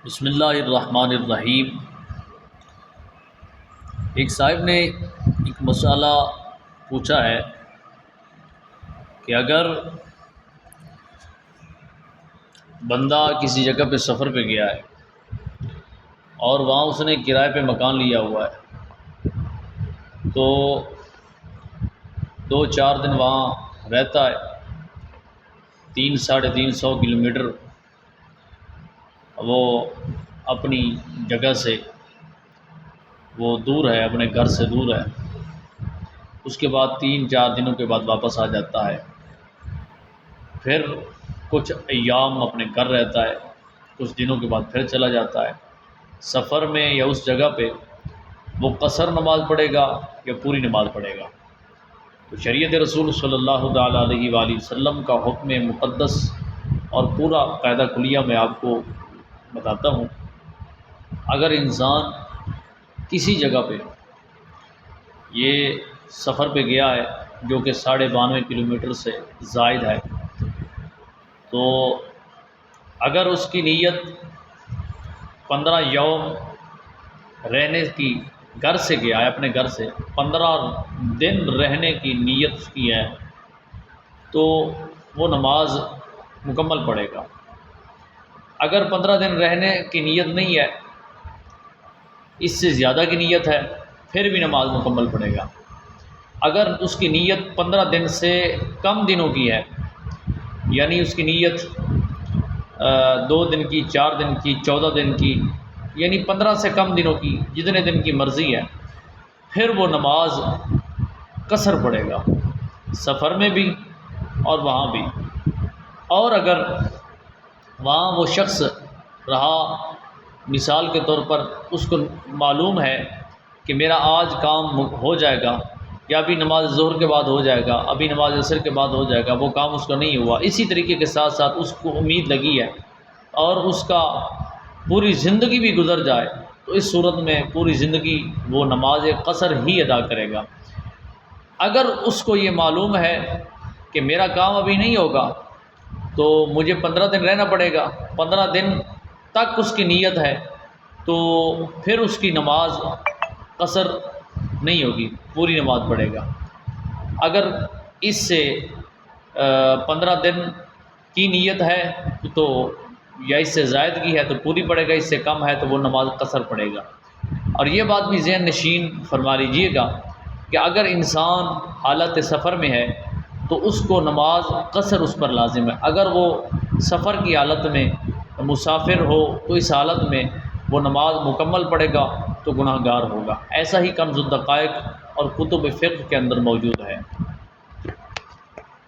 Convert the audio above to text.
بسم اللہ الرحمن الرحیم۔ ایک صاحب نے ایک مسئلہ پوچھا ہے کہ اگر بندہ کسی جگہ پہ سفر پہ گیا ہے اور وہاں اس نے کرائے پہ مکان لیا ہوا ہے تو 2-4 دن وہاں رہتا ہے، 300-350 کلومیٹر وہ اپنی جگہ سے وہ دور ہے، اپنے گھر سے دور ہے۔ اس کے بعد 3-4 دنوں کے بعد واپس آ جاتا ہے، پھر کچھ ایام اپنے گھر رہتا ہے، کچھ دنوں کے بعد پھر چلا جاتا ہے۔ سفر میں یا اس جگہ پہ وہ قصر نماز پڑھے گا یا پوری نماز پڑھے گا؟ تو شریعت رسول صلی اللہ تعالیٰ علیہ وآلہ وسلم کا حکم مقدس اور پورا قاعدہ کلیہ میں آپ کو بتاتا ہوں۔ اگر انسان کسی جگہ پہ یہ سفر پہ گیا ہے جو کہ 92.5 کلومیٹر سے زائد ہے، تو اگر اس کی نیت 15 یوم رہنے کی، گھر سے گیا ہے، اپنے گھر سے 15 دن رہنے کی نیت اس کی ہے، تو وہ نماز مکمل پڑھے گا۔ اگر 15 دن رہنے کی نیت نہیں ہے، اس سے زیادہ کی نیت ہے، پھر بھی نماز مکمل پڑھے گا۔ اگر اس کی نیت 15 دن سے کم دنوں کی ہے، یعنی اس کی نیت 2 دن کی، 4 دن کی، 14 دن کی، یعنی 15 سے کم دنوں کی، جتنے دن کی مرضی ہے، پھر وہ نماز قصر پڑھے گا، سفر میں بھی اور وہاں بھی۔ اور اگر وہاں وہ شخص رہا، مثال کے طور پر اس کو معلوم ہے کہ میرا آج کام ہو جائے گا، یا ابھی نماز ظہر کے بعد ہو جائے گا، ابھی نماز عصر کے بعد ہو جائے گا، وہ کام اس کا نہیں ہوا، اسی طریقے کے ساتھ ساتھ اس کو امید لگی ہے اور اس کا پوری زندگی بھی گزر جائے، تو اس صورت میں پوری زندگی وہ نماز قصر ہی ادا کرے گا۔ اگر اس کو یہ معلوم ہے کہ میرا کام ابھی نہیں ہوگا تو مجھے 15 دن رہنا پڑے گا، 15 دن تک اس کی نیت ہے، تو پھر اس کی نماز قصر نہیں ہوگی، پوری نماز پڑھے گا۔ اگر اس سے 15 دن کی نیت ہے تو یا اس سے زائد کی ہے تو پوری پڑھے گا، اس سے کم ہے تو وہ نماز قصر پڑھے گا۔ اور یہ بات بھی ذہن نشین فرما لیجیے گا کہ اگر انسان حالت سفر میں ہے تو اس کو نماز قصر اس پر لازم ہے۔ اگر وہ سفر کی حالت میں مسافر ہو تو اس حالت میں وہ نماز مکمل پڑھے گا تو گناہ گار ہوگا۔ ایسا ہی کنز الدقائق اور کتب فقہ کے اندر موجود ہے۔